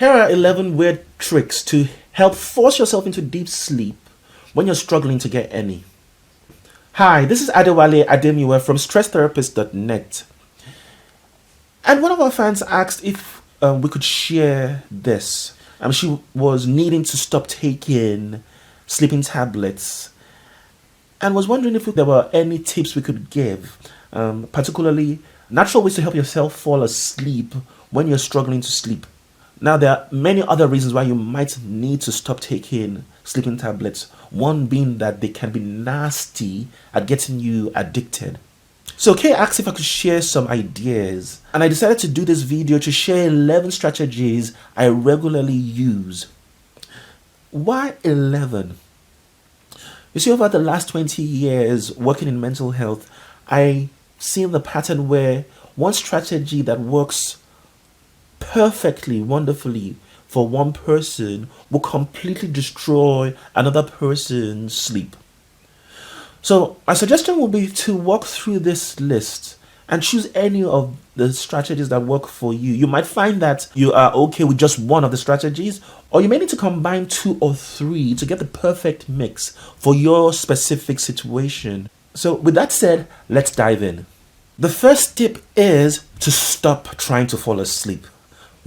Here are 11 weird tricks to help force yourself into deep sleep when you're struggling to get any. Hi, this is Adewale Ademiwe from stresstherapist.net. And one of our fans asked if we could share this. She was needing to stop taking sleeping tablets and was wondering if there were any tips we could give, particularly natural ways to help yourself fall asleep when you're struggling to sleep. Now, there are many other reasons why you might need to stop taking sleeping tablets. One being that they can be nasty at getting you addicted. So Kay asked if I could share some ideas, and I decided to do this video to share 11 strategies I regularly use. Why 11? You see, over the last 20 years working in mental health, I've seen the pattern where one strategy that works perfectly, wonderfully for one person will completely destroy another person's sleep. So my suggestion will be to walk through this list and choose any of the strategies that work for you. You might find that you are okay with just one of the strategies, or you may need to combine 2 or 3 to get the perfect mix for your specific situation. So with that said, let's dive in. The first tip is to stop trying to fall asleep.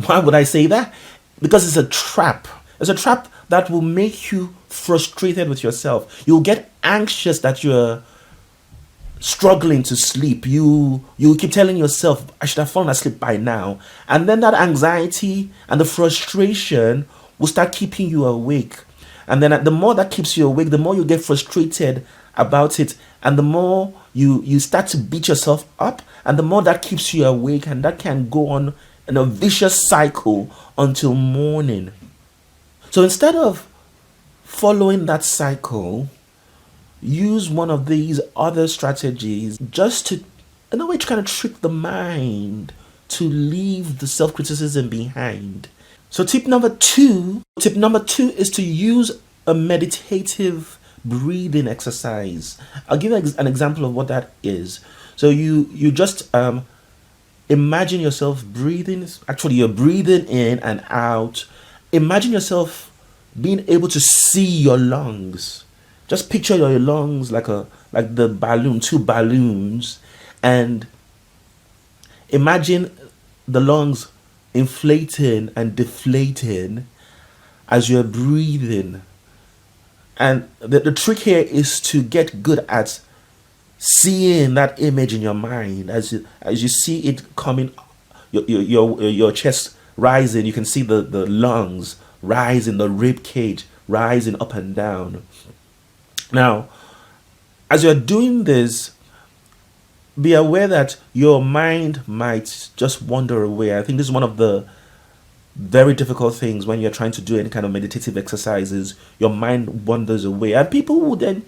Why would I say that? Because it's a trap. It's a trap that will make you frustrated with yourself. You'll get anxious that you're struggling to sleep. You keep telling yourself, I should have fallen asleep by now. And then that anxiety and the frustration will start keeping you awake. And then the more that keeps you awake, the more you get frustrated about it. And the more you start to beat yourself up. And the more that keeps you awake. And that can go on in a vicious cycle until morning. So instead of following that cycle, use one of these other strategies just to, in a way, to kind of trick the mind to leave the self-criticism behind. So tip number two is to use a meditative breathing exercise. I'll give you an example of what that is. So you just imagine yourself breathing. Actually, you're breathing in and out. Imagine yourself being able to see your lungs. Just picture your lungs like the balloon, 2 balloons, and imagine the lungs inflating and deflating as you're breathing. And the trick here is to get good at seeing that image in your mind as you see it coming, your chest rising. You can see the lungs rising, the rib cage rising up and down. Now, as you're doing this, be aware that your mind might just wander away. I think this is one of the very difficult things when you're trying to do any kind of meditative exercises. Your mind wanders away, and people will then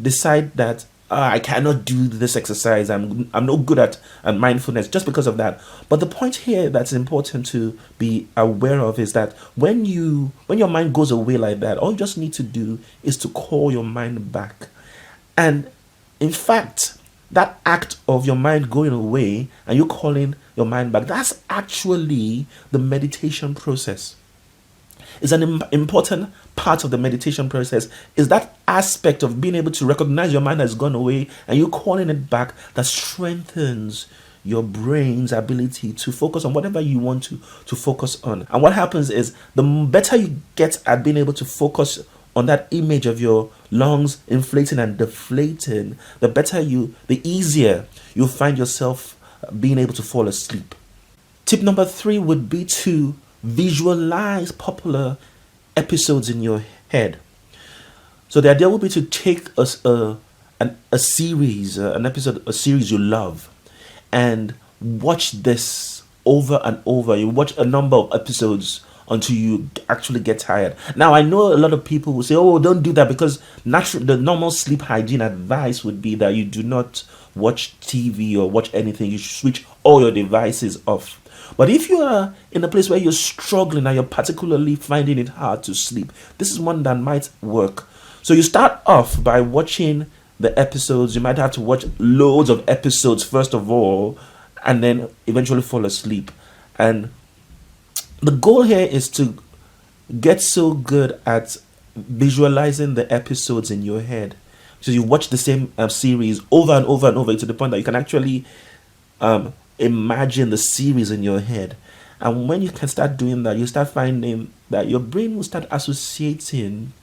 decide that I cannot do this exercise. I'm no good at mindfulness just because of that. But the point here that's important to be aware of is that when your mind goes away like that, all you just need to do is to call your mind back. And in fact, that act of your mind going away and you calling your mind back, that's actually the meditation process. Is an important part of the meditation process, is that aspect of being able to recognize your mind has gone away and you calling it back, that strengthens your brain's ability to focus on whatever you want to focus on. And what happens is the better you get at being able to focus on that image of your lungs inflating and deflating, the easier you'll find yourself being able to fall asleep. Tip number 3 would be to visualize popular episodes in your head. So the idea would be to take a series you love, and watch this over and over. You watch a number of episodes until you actually get tired. Now, I know a lot of people will say, oh, don't do that, because the normal sleep hygiene advice would be that you do not watch TV or watch anything. You should switch all your devices off. But if you are in a place where you're struggling and you're particularly finding it hard to sleep, this is one that might work. So you start off by watching the episodes. You might have to watch loads of episodes first of all, and then eventually fall asleep. And The goal here is to get so good at visualizing the episodes in your head. So you watch the same series over and over and over to the point that you can actually imagine the series in your head. And when you can start doing that, you start finding that your brain will start associating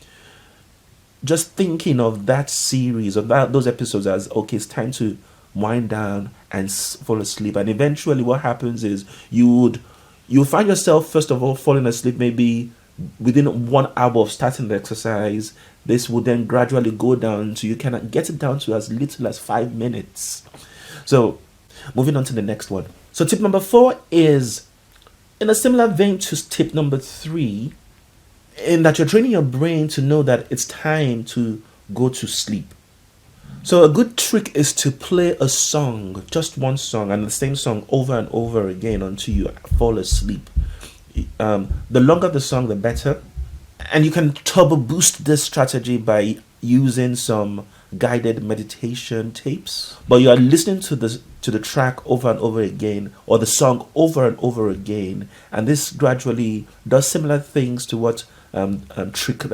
just thinking of that series or those episodes as, okay, it's time to wind down and fall asleep. And eventually what happens is you'll find yourself, first of all, falling asleep maybe within 1 hour of starting the exercise. This will then gradually go down, so you can get it down to as little as 5 minutes. So moving on to the next one. So tip number 4 is in a similar vein to tip number 3, in that you're training your brain to know that it's time to go to sleep. So a good trick is to play a song, just one song, and the same song over and over again until you fall asleep. The longer the song, the better. And you can turbo boost this strategy by using some guided meditation tapes. But you are listening to the track over and over again, or the song over and over again, and this gradually does similar things to what trick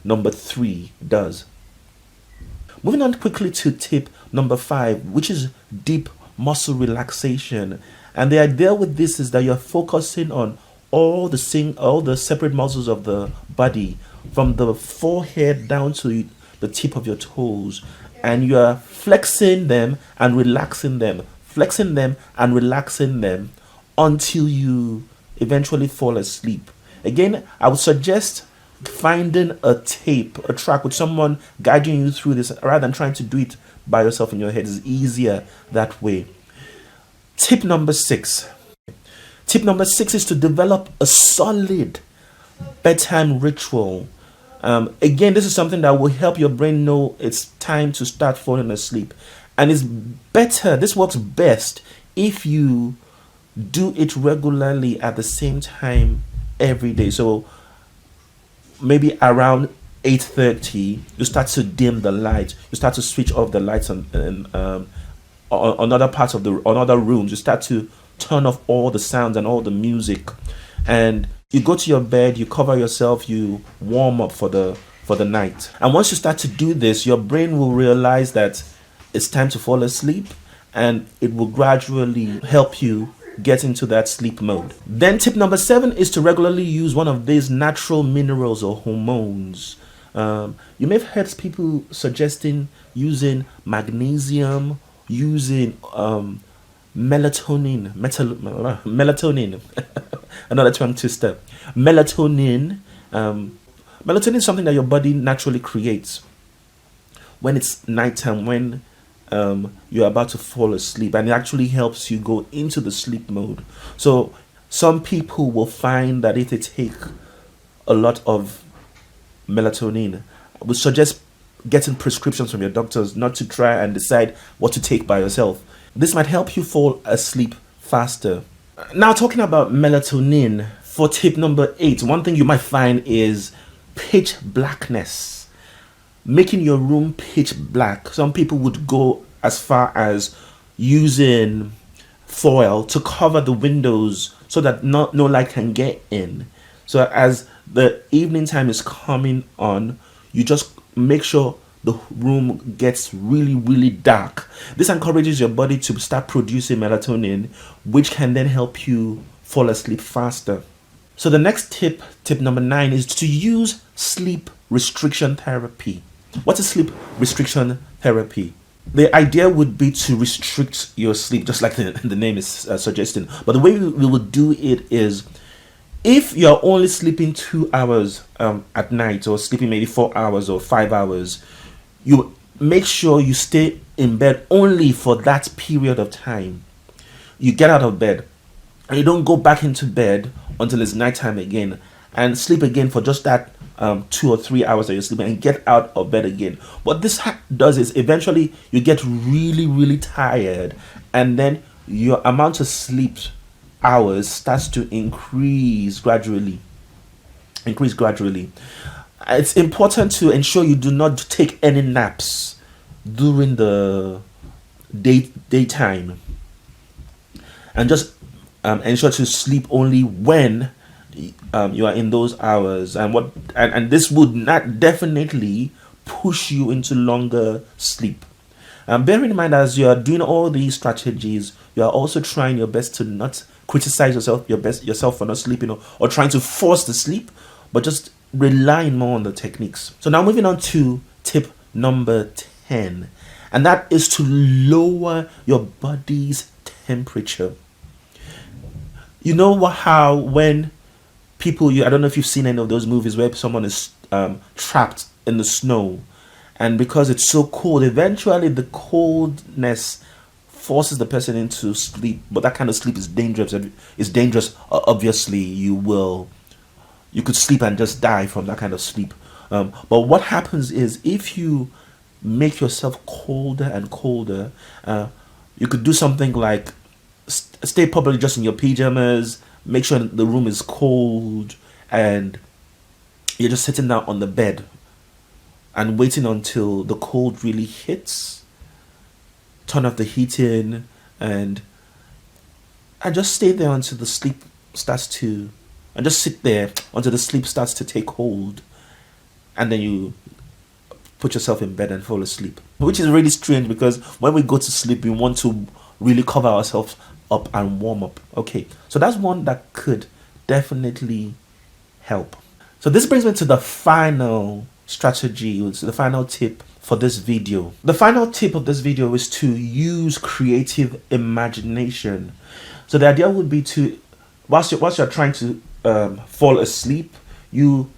number 3 does. Moving on quickly to tip number 5, which is deep muscle relaxation. And the idea with this is that you're focusing on all the separate muscles of the body, from the forehead down to the tip of your toes, and you are flexing them and relaxing them, until you eventually fall asleep. Again, I would suggest finding a track with someone guiding you through this rather than trying to do it by yourself in your head. It's easier that way. Tip number 6 is to develop a solid bedtime ritual. Again, this is something that will help your brain know it's time to start falling asleep. And this works best if you do it regularly at the same time every day. So maybe around 8:30, you start to dim the light. You start to switch off the lights on other parts of on other rooms. You start to turn off all the sounds and all the music, and you go to your bed. You cover yourself. You warm up for the night. And once you start to do this, your brain will realize that it's time to fall asleep, and it will gradually help you get into that sleep mode. Then tip number 7 is to regularly use one of these natural minerals or hormones. You may have heard people suggesting using magnesium, using melatonin, another tongue twister. Melatonin is something that your body naturally creates when it's nighttime, when you're about to fall asleep, and it actually helps you go into the sleep mode. So some people will find that if they take a lot of melatonin, I would suggest getting prescriptions from your doctors, not to try and decide what to take by yourself. This might help you fall asleep faster. Now, talking about melatonin, for tip number 8, one thing you might find is pitch blackness. Making your room pitch black. Some people would go as far as using foil to cover the windows so that no light can get in. So as the evening time is coming on, you just make sure the room gets really, really dark. This encourages your body to start producing melatonin, which can then help you fall asleep faster. So the next tip number 9, is to use sleep restriction therapy. What is sleep restriction therapy? The idea would be to restrict your sleep, just like the name is suggesting. But the way we would do it is, if you're only sleeping 2 hours at night, or sleeping maybe 4 hours or 5 hours, you make sure you stay in bed only for that period of time. You get out of bed, and you don't go back into bed until it's nighttime again, and sleep again for just that 2 or 3 hours that you're sleeping, and get out of bed again. What this does is eventually you get really, really tired, and then your amount of sleep hours starts to increase gradually. It's important to ensure you do not take any naps during the daytime, and just ensure to sleep only when you are in those hours, and this would not definitely push you into longer sleep. Bearing in mind, as you are doing all these strategies, you are also trying your best to not criticize yourself for not sleeping, or trying to force the sleep, but just relying more on the techniques. So now moving on to tip number 10, and that is to lower your body's temperature. You know how when I don't know if you've seen any of those movies where someone is trapped in the snow, and because it's so cold, eventually the coldness forces the person into sleep. But that kind of sleep is dangerous. Obviously, you could sleep and just die from that kind of sleep. But what happens is, if you make yourself colder and colder, you could do something like stay probably just in your pajamas, make sure the room is cold, and you're just sitting down on the bed and waiting until the cold really hits. Turn off the heating and just stay there until the sleep starts to, and just sit there until the sleep starts to take hold, and then you put yourself in bed and fall asleep. Which is really strange, because when we go to sleep, we want to really cover ourselves up and warm up. Okay, so that's one that could definitely help. So this brings me to the final strategy, the final tip for this video. The final tip of this video is to use creative imagination. So the idea would be to, whilst you're trying to fall asleep, you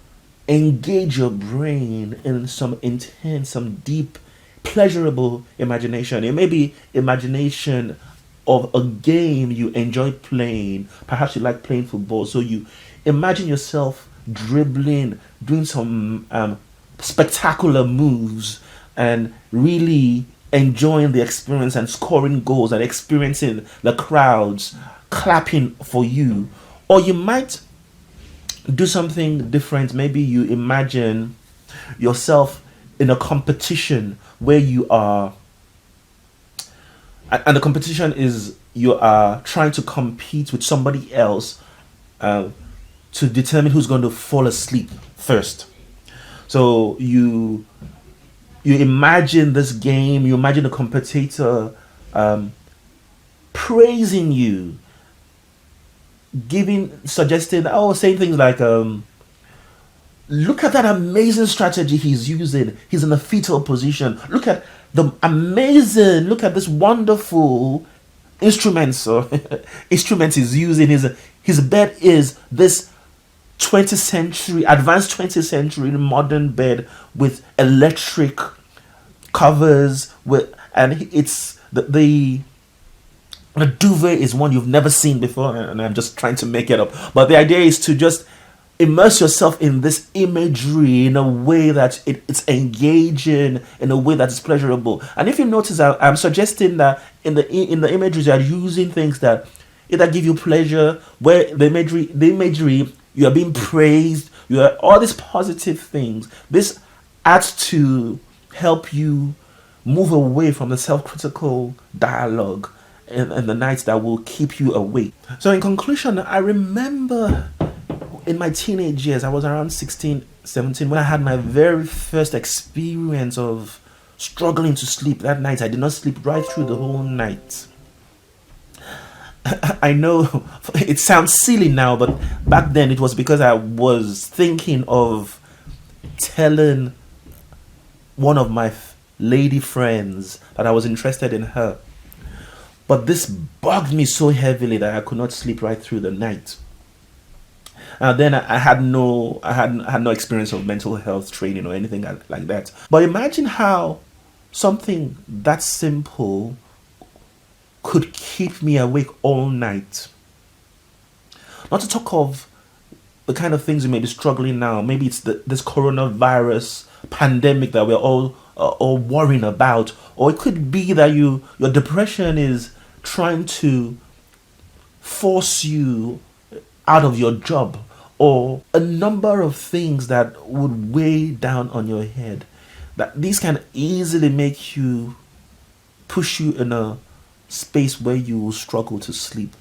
engage your brain in some intense, some deep, pleasurable imagination. It may be imagination of a game you enjoy playing. Perhaps you like playing football, so you imagine yourself dribbling, doing some spectacular moves, and really enjoying the experience and scoring goals and experiencing the crowds clapping for you. Or you might do something different. Maybe you imagine yourself in a competition where you are, and the competition is, you are trying to compete with somebody else to determine who's going to fall asleep first. So you imagine this game, you imagine a competitor praising you, saying things like, look at that amazing strategy he's using. He's in a fetal position. Look at this wonderful instruments he's using. His bed is this advanced 20th century modern bed with electric covers, and it's the duvet is one you've never seen before, and I'm just trying to make it up. But the idea is to just immerse yourself in this imagery in a way that it's engaging, in a way that is pleasurable. And if you notice, I'm suggesting that in the imageries, you are using things that either give you pleasure, where the imagery you are being praised, you are all these positive things. This adds to help you move away from the self-critical dialogue in the nights that will keep you awake. So in conclusion, I remember in my teenage years, I was around 16, 17, when I had my very first experience of struggling to sleep. That night, I did not sleep right through the whole night. I know it sounds silly now, but back then it was because I was thinking of telling one of my lady friends that I was interested in her. But this bugged me so heavily that I could not sleep right through the night. Then I had no experience of mental health training or anything like that. But imagine how something that simple could keep me awake all night. Not to talk of the kind of things you may be struggling now. Maybe it's this coronavirus pandemic that we're all worrying about, or it could be that your depression is trying to force you out of your job, or a number of things that would weigh down on your head. That these can easily push you in a space where you will struggle to sleep.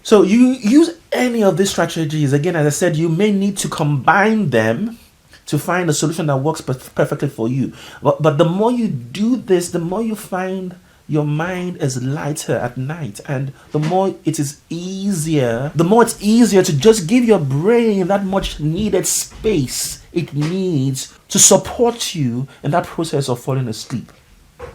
So you use any of these strategies. Again, as I said, you may need to combine them to find a solution that works perfectly for you. But the more you do this, the more you find your mind is lighter at night, and the more it's easier to just give your brain that much needed space it needs to support you in that process of falling asleep.